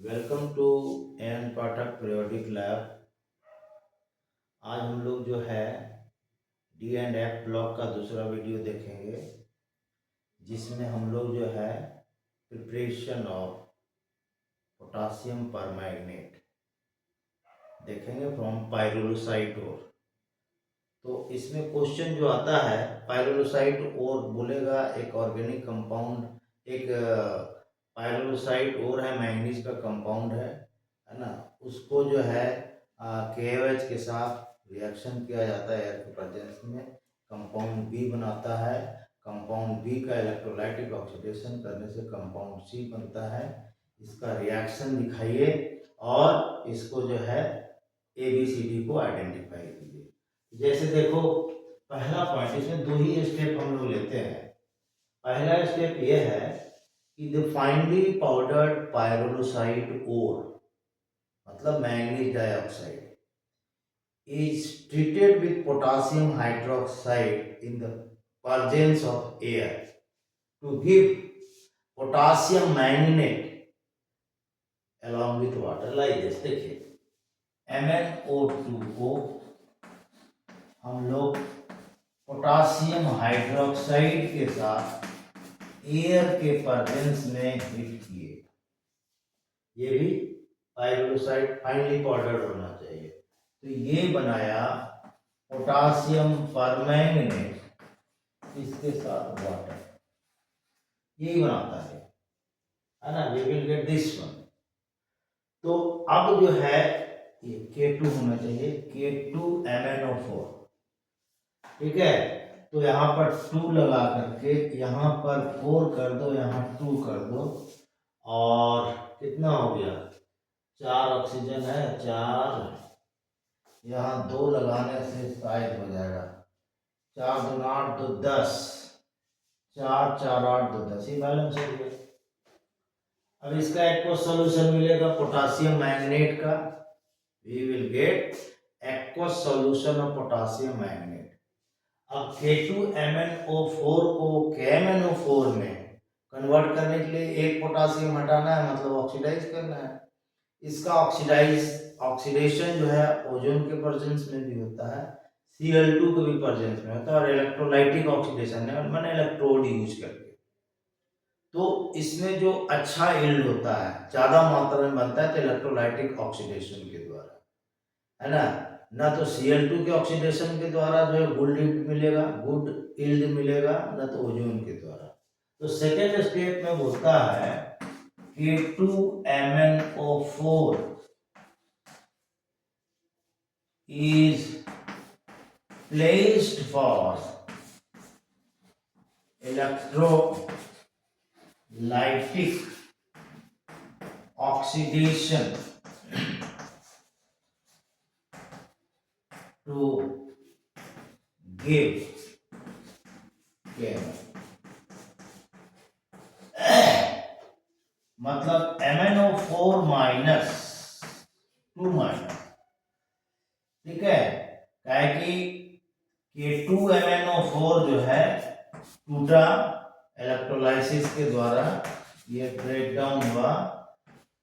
Welcome to N Pathak periodic lab. आज हम लोग जो है डी एंड एफ ब्लॉक का दूसरा वीडियो देखेंगे, जिसमें हम लोग जो है प्रिपरेशन ऑफ पोटासियम परमैंगनेट देखेंगे फ्रॉम पाइरोलुसाइट ओर। तो इसमें क्वेश्चन जो आता है, पाइरोलुसाइट ओर बोलेगा एक ऑर्गेनिक कंपाउंड, एक पाइरोलुसाइट ओर है, मैंगनीज का कंपाउंड है ना। उसको जो है KOH के साथ रिएक्शन किया जाता है एयर के प्रेजेंस में, कंपाउंड बी बनाता है। कंपाउंड बी का इलेक्ट्रोलाइटिक ऑक्सीडेशन करने से कंपाउंड सी बनता है। इसका रिएक्शन दिखाइए और इसको जो है ABCD को आइडेंटिफाई कीजिए। जैसे देखो, पहला पॉइंट, इसमें दो ही स्टेप हम लोग लेते हैं। पहला स्टेप ये है कि द फाइनली पाउडर्ड पाइरोलुसाइट ओर, मतलब manganese dioxide, is treated with potassium hydroxide in the presence of air to give potassium manganate along with water like this। देखिए MnO2 को हम लोग पोटासियम हाइड्रोक्साइड के साथ एयर के प्रेजेंस में हीट किए। ये भी पाइरोलुसाइड फाइनली पाउडर्ड होना चाहिए। तो ये बनाया पोटासियम परमैंगनेट, इसके साथ वाटर, यही बनाता है ना। We will get this one. तो अब जो है ये K2 होना चाहिए, K2MnO4, ठीक है। तो यहाँ पर 2 लगा करके यहाँ पर 4 कर दो, यहाँ 2 कर दो, और कितना हो गया, 4 ऑक्सीजन है, 4, यहाँ 2 लगाने से शायद हो जाएगा, 4 2 8 2 10, 4 4 8 2 10, ये बैलेंस हो गया। अब इसका एक्वस सॉल्यूशन मिलेगा पोटासियम मैंगनेट का। We will get aqueous solution of potassium manganate. अब K2MnO4 को KMnO4 में कन्वर्ट करने के लिए एक पोटासियम हटाना है, मतलब ऑक्सीडाइज करना है। इसका ऑक्सीडेशन जो है ओजोन के प्रेजेंस में भी होता है, Cl2 के भी प्रेजेंस में होता है, और इलेक्ट्रोलाइटिक ऑक्सीडेशन है, मैंने इलेक्ट्रोड यूज करके। तो इसमें जो अच्छा यील्ड होता है, ज्यादा मात्रा में बनता है, तो इलेक्ट्रोलाइटिक ऑक्सीडेशन के द्वारा, है ना तो Cl2 के ऑक्सीडेशन के द्वारा जो है गुड यील्ड मिलेगा, ना तो ओजोन के द्वारा। तो सेकेंड स्टेप में बोलता है K2MnO4 is placed for electrolytic oxidation to give KMn, मतलब MnO4 माइनस 2 माइनस, ठीक है। क्या है कि K2MnO4 जो है टूटा इलेक्ट्रोलाइसिस के द्वारा, ये ब्रेक डाउन हुआ,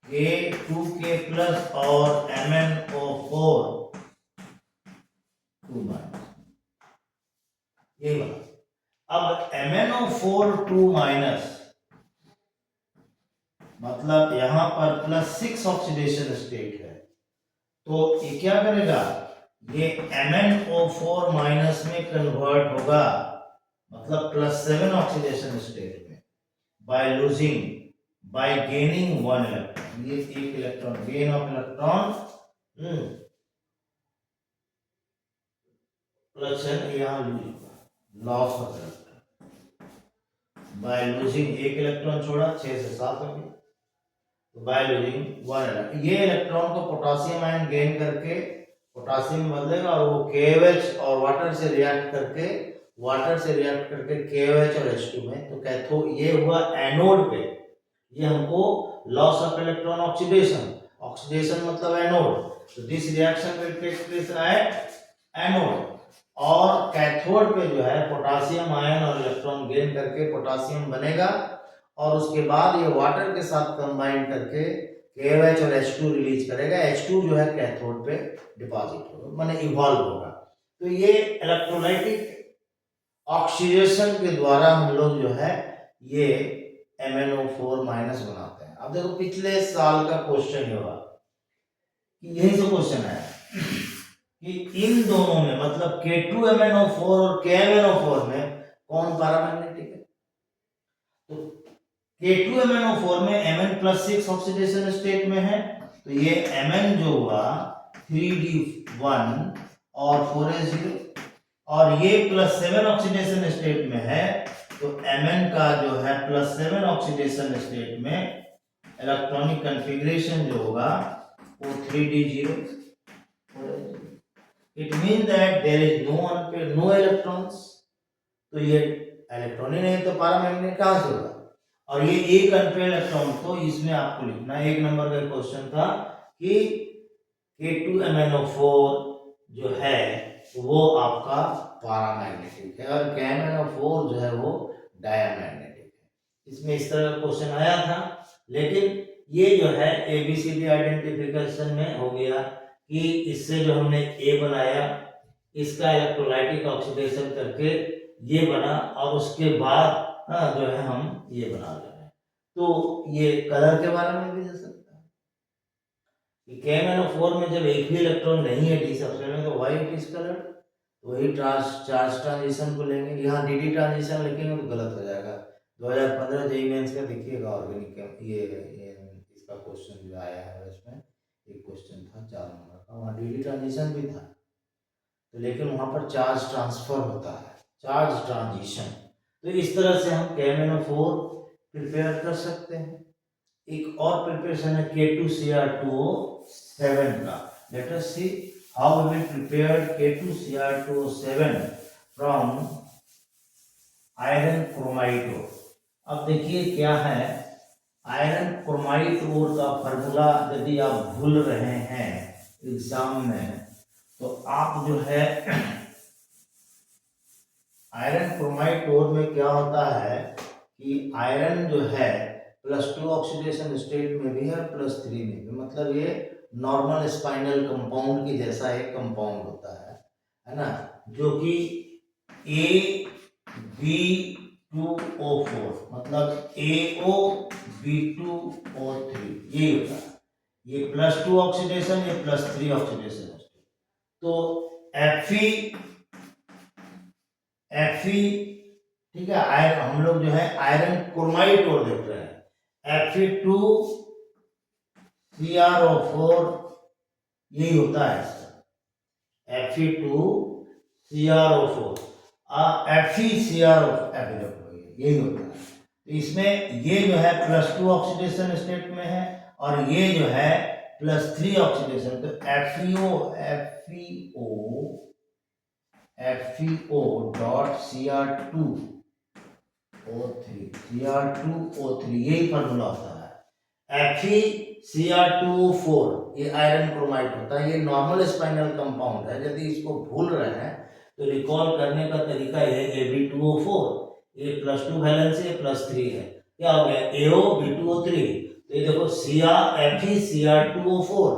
K2K प्लस और MnO4 2 माइनस, ये बना। अब MnO4 2 माइनस मतलब यहां पर +6 ऑक्सीडेशन स्टेट है, तो ये क्या करेगा, ये MnO4 माइनस में कन्वर्ट होगा, मतलब +7 ऑक्सीडेशन स्टेट में, बाय गेनिंग 1 इलेक्ट्रॉन। ये 1 electron gain of electron, plus यहाँ loss of electron, by losing 1 electron छोड़ा, 6 से 7 हो गया, तो बाय लूजिंग 1 इलेक्ट्रॉन। ये इलेक्ट्रॉन को पोटासियम आयन गेन करके पोटासियम बदलेगा, और वो KOH और वाटर से रिएक्ट करके KOH और H2 में, तो कैथो ये हुआ एनोड पे, ये हमको लॉस ऑफ इलेक्ट्रॉन ऑक्सीडेशन मतलब एनोड। तो this reaction will take place at anode, और कैथोड पे जो है पोटासियम आयन और इलेक्ट्रॉन गेन करके पोटासियम बनेगा, और उसके बाद ये वाटर के साथ कंबाइन करके KOH और H2 रिलीज करेगा, H2 जो है कैथोड पे डिपॉजिट होगा, माने इवॉल्व होगा। तो ये इलेक्ट्रोलाइटिक ऑक्सीडेशन के द्वारा हम लोग जो है ये MnO4 माइनस बनाते हैं। अब देखो पिछले साल का क्वेश्चन होगा कि यही से क्वेश्चन है कि इन दोनों में मतलब K2MnO4 और KMnO4 में कौन पैरामैग्नेटिक है। तो K2MnO4 में Mn+6 ऑक्सीडेशन स्टेट में है, तो ये Mn जो हुआ 3D1 और 4A0, और ये +7 ऑक्सीडेशन स्टेट में है, तो Mn का जो है +7 ऑक्सीडेशन स्टेट में इलेक्ट्रॉनिक कॉन्फ़िगरेशन जो होगा वो 3D0। It mean that there is no electrons, तो ये इलेक्ट्रॉन ही नहीं तो पैरामैग्नेट कहाँ से होगा। और ये एक अनपेयर इलेक्ट्रॉन, तो इसमें आपको लिखना 1 नंबर का क्वेश्चन था कि K2MnO4 जो है वो आपका पैरामैग्नेटिक है और KMnO4 जो है वो डायमैग्नेटिक है। इसमें इस तरह का क्वेश्चन आया था, लेकिन ये जो है ABCD आइडेंटिफिकेशन में हो गया कि इससे जो हमने A बनाया, इसका इलेक्ट्रोलाइटिक ऑक्सीडेशन करके ये बना, और उसके बाद जो है हम ये बना रहे हैं। तो ये कलर के बारे में भी दे सकता है कि KMnO4 में जब एक भी इलेक्ट्रॉन नहीं है डी सबसेट में, तो व्हाई इट इज कलर्ड, तो वही चार्ज ट्रांजिशन को लेंगे। यहाँ DD ट्रांजिशन लिखेंगे तो गलत हो जाएगा। 2015 जेईई मेंस का देखिएगा ऑर्गेनिक ये इसका क्वेश्चन जो आया है, इसमें एक क्वेश्चन था 4 नंबर का, वहाँ DD ट्रांजिशन भी था, तो लेकिन वहाँ पर चार्ज ट्रांसफर होता है, चार्ज ट्रांजिशन। तो इस तरह से हम KMnO4 प्रिपेयर कर सकते हैं। एक और प्रिपरेशन है K2Cr2O7 का। Let us see how we prepare K2Cr2O7 from iron chromite ore. अब देखिए क्या है, आयरन क्रोमाइड ओर का फॉर्मूला यदि आप भूल रहे हैं एग्जाम में, तो आप जो है आयरन क्रोमाइड ओर में क्या होता है कि आयरन जो है +2 ऑक्सीडेशन स्टेट में भी है, +3 में भी, मतलब ये नॉर्मल स्पाइनल कंपाउंड की जैसा एक कंपाउंड होता है ना, जो कि AB2O4 मतलब AOB2O3 ये होता है। ये +2 ऑक्सीडेशन, ये +3 ऑक्सीडेशन। तो Fe ठीक है, आयरन हम लोग जो है आयरन क्रोमाइड ओर देख रहे हैं। Fe2CrO4 यही होता है इसका, Fe2CrO4 FeCrO4 यही होता है। तो इसमें ये जो है +2 ऑक्सीडेशन स्टेट में है और ये जो है +3 ऑक्सीडेशन, तो FeO.Cr2O3 यही फॉर्मूला होता है। FeCr2O4 ये आयरन क्रोमाइड होता है, ये नॉर्मल स्पाइनल कंपाउंड है। यदि इसको भूल रहे हैं तो रिकॉल करने का तरीका ये Ab2O4, ये +2 वैलेंस है, +3 है, क्या हो गया AOB2O3। तो ये देखो FeCr2O4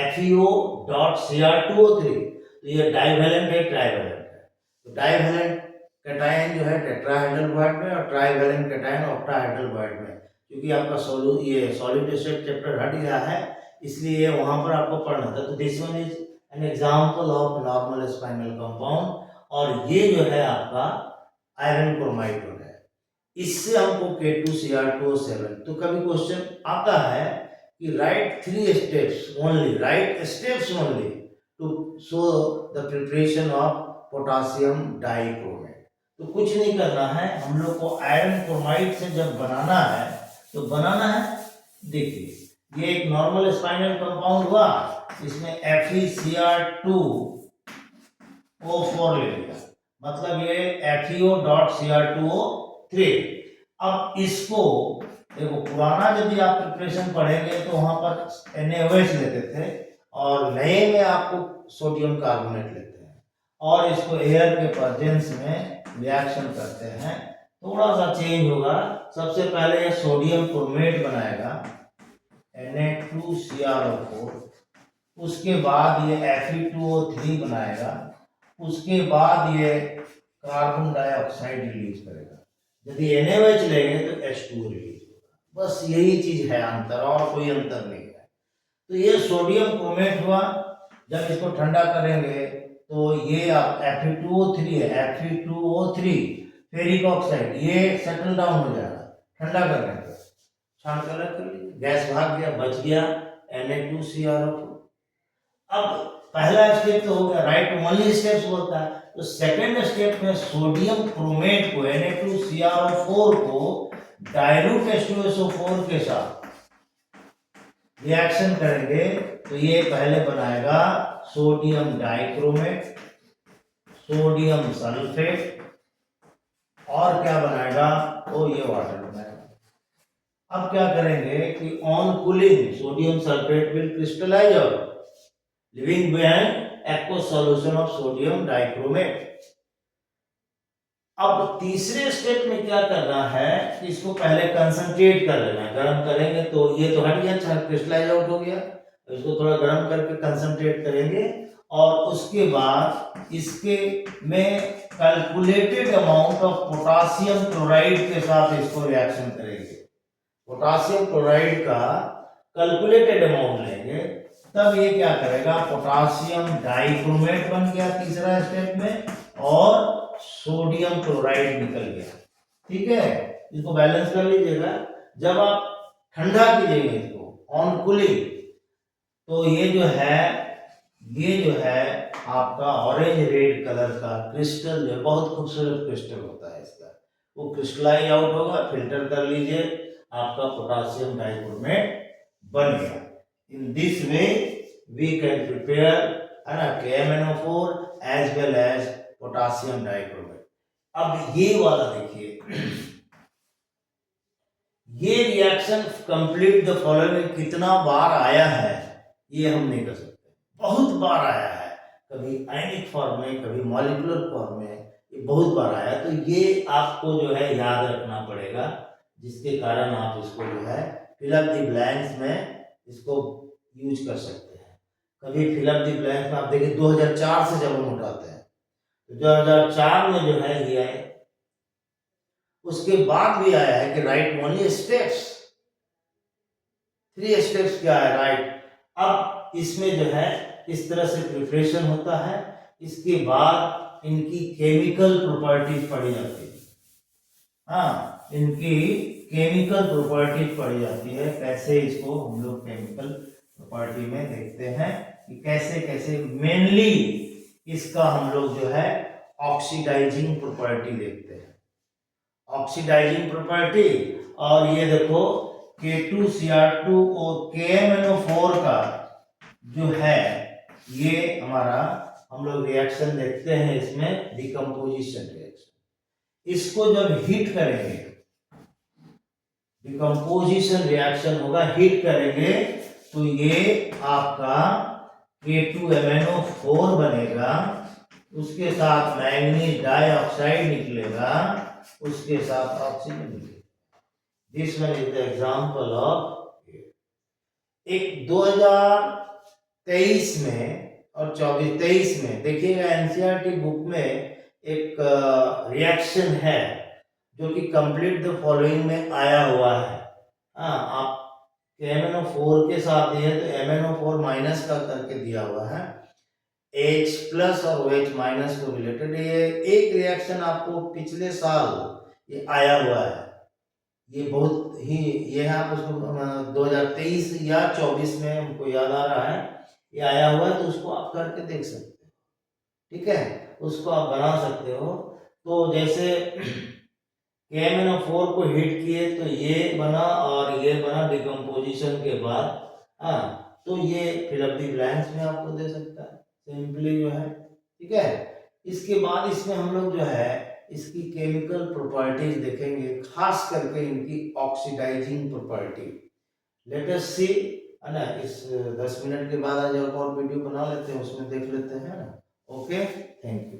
FeO.Cr2O3, तो ये डाइवैलेंट है, ट्राइवैलेंट है। तो डाइवैलेंट कैटायन जो है टेट्राहेड्रल बॉन्ड में और ट्राइवैलेंट कैटायन ऑक्टाहेड्रल बॉन्ड में, क्योंकि आपका सॉलिड स्टेट चैप्टर हट गया है, इसलिए वहां पर आपको पढ़ना था। तो this one is an example of normal spinal compound, और ये जो है आपका आयरन क्रोमाइड है। इससे हमको K2Cr2O7, तो कभी क्वेश्चन आता है कि write 3 steps only to show the preparation of potassium dichromate. तो कुछ नहीं करना है, हम लोग को आयरन क्रोमाइड से जब बनाना है तो बनाना है, देखिए ये एक नॉर्मल स्पाइनल कंपाउंड हुआ, इसमें FeCr2O4 ले लिया, मतलब ये FeO.Cr2O3। अब इसको देखो, पुराना यदि आप प्रिपरेशन पढ़ेंगे तो वहां पर NaOH लेते थे और नए में आपको सोडियम कार्बोनेट लेते हैं, और इसको एयर के प्रेजेंस में रिएक्शन करते हैं, थोड़ा सा चेंज होगा। सबसे पहले ये सोडियम क्रोमेट बनाएगा Na2CrO4, उसके बाद ये Fe2O3 बनाएगा, उसके बाद ये कार्बन डाइऑक्साइड रिलीज करेगा। यदि NaOH लेंगे तो H2O रिलीज होगा। बस यही चीज है अंतर, और कोई अंतर नहीं है। तो ये सोडियम क्रोमेट हुआ। जब इसको ठंडा करेंगे तो ये आप Fe2O3 है, Fe2O3 फेरिक ऑक्साइड, ये सेटल डाउन हो जाएगा ठंडा करने पे, छान कर रख लीजिए, गैस भाग गया, बच गया Na2CrO4। अब पहला स्टेप तो हो गया, राइट ओनली स्टेप्स होता है। तो सेकंड स्टेप में सोडियम क्रोमेट को Na2CrO4 को डाइल्यूट H2SO4 के साथ रिएक्शन करेंगे तो ये पहले बनाएगा सोडियम डाइक्रोमेट, सोडियम सल्फेट, और क्या बनाएगा, तो ये वाटर बनाएगा। अब क्या करेंगे कि on cooling sodium sulphate will crystallise out living behind aqueous solution of sodium dichromate. अब तीसरे स्टेप में क्या करना है कि इसको पहले कंसंट्रेट कर लेना है, गर्म करेंगे तो ये तो हट गया, क्रिस्टलाइज आउट हो गया, इसको थोड़ा गर्म करके कंसंट्रेट करेंगे, और उसके बाद इसके में calculated amount of potassium chloride के साथ इसको रिएक्शन करेंगे। पोटासियम क्लोराइड का कैलकुलेटेड अमाउंट लेंगे, तब ये क्या करेगा, पोटासियम डाइक्रोमेट बन गया तीसरा स्टेप में, और सोडियम क्लोराइड निकल गया। ठीक है, इसको बैलेंस कर लीजिएगा। जब आप ठंडा कीजिएगा इसको ऑन कूलिंग, तो ये जो है आपका ऑरेंज रेड कलर का क्रिस्टल, जो बहुत खूबसूरत क्रिस्टल होता है इसका, वो क्रिस्टलाइज आउट होगा, फिल्टर कर लीजिए, आपका पोटासियम डाइक्रोमेट बन गया। In this way we can prepare KMnO4 as well as potassium dichromate. अब ये वाला देखिए, ये रिएक्शन कंप्लीट द फॉलोइंग कितना बार आया है ये हम नहीं कर सकते, बहुत बार आया है, कभी आयनिक फॉर्म में, कभी मॉलिक्यूलर फॉर्म में, ये बहुत बार आया। तो ये आपको जो है याद रखना पड़ेगा, जिसके कारण आप इसको जो है फिल अप द ब्लैंक्स में इसको यूज कर सकते हैं। कभी फिल अप द ब्लैंक्स में आप देखिए 2004 से जब हम उठाते हैं, 2004 में जो है ये आए, उसके बाद भी आया है कि राइट ओनली स्टेप्स, 3 स्टेप्स क्या है, राइट। अब इसमें जो है इस तरह से प्रिपरेशन होता है, इसके बाद इनकी केमिकल प्रॉपर्टीज पढ़ी जाती है। हाँ, इनकी केमिकल प्रॉपर्टीज पढ़ी जाती है, कैसे इसको हम लोग केमिकल प्रॉपर्टी में देखते हैं कि कैसे कैसे मेनली इसका हम लोग जो है ऑक्सीडाइजिंग प्रॉपर्टी देखते हैं, ऑक्सीडाइजिंग प्रॉपर्टी। और ये देखो K2Cr2 KMnO4 का जो है ये हमारा हम लोग रिएक्शन देखते हैं, इसमें डिकम्पोजिशन रिएक्शन। इसको जब हीट करेंगे, डिकम्पोजिशन रिएक्शन होगा, हीट करेंगे तो ये आपका K2MnO4 बनेगा, उसके साथ मैंगनीज डाइऑक्साइड निकलेगा, उसके साथ ऑक्सीजन निकलेगा। This one is the example of. एक 2023 में और 23 में देखिएगा एनसीईआरटी बुक में एक रिएक्शन है जो कि कंप्लीट द फॉलोइंग में आया हुआ है। आप MnO4 के साथ दिए तो MnO4 माइनस का करके दिया हुआ है, H प्लस और OH माइनस को रिलेटेड। ये एक रिएक्शन आपको पिछले साल ये आया हुआ है, ये बहुत ही ये है, आप उसको 2023 या 24 में हमको याद आ रहा है ये आया हुआ है, तो उसको आप करके देख सकते हो। ठीक है, उसको आप बना सकते हो। तो जैसे KMnO4 को हीट किए तो ये बना और ये बना डिकम्पोजिशन के बाद। तो ये फिल अप द ब्लैंक्स में आपको दे सकता है सिंपली जो है। ठीक है, इसके बाद इसमें हम लोग जो है इसकी केमिकल प्रॉपर्टीज देखेंगे, खास करके इनकी ऑक्सीडाइजिंग प्रॉपर्टी। लेट अस सी, है ना, इस 10 मिनट के बाद आज और वीडियो बना लेते हैं, उसमें देख लेते हैं ना। Okay, thank you.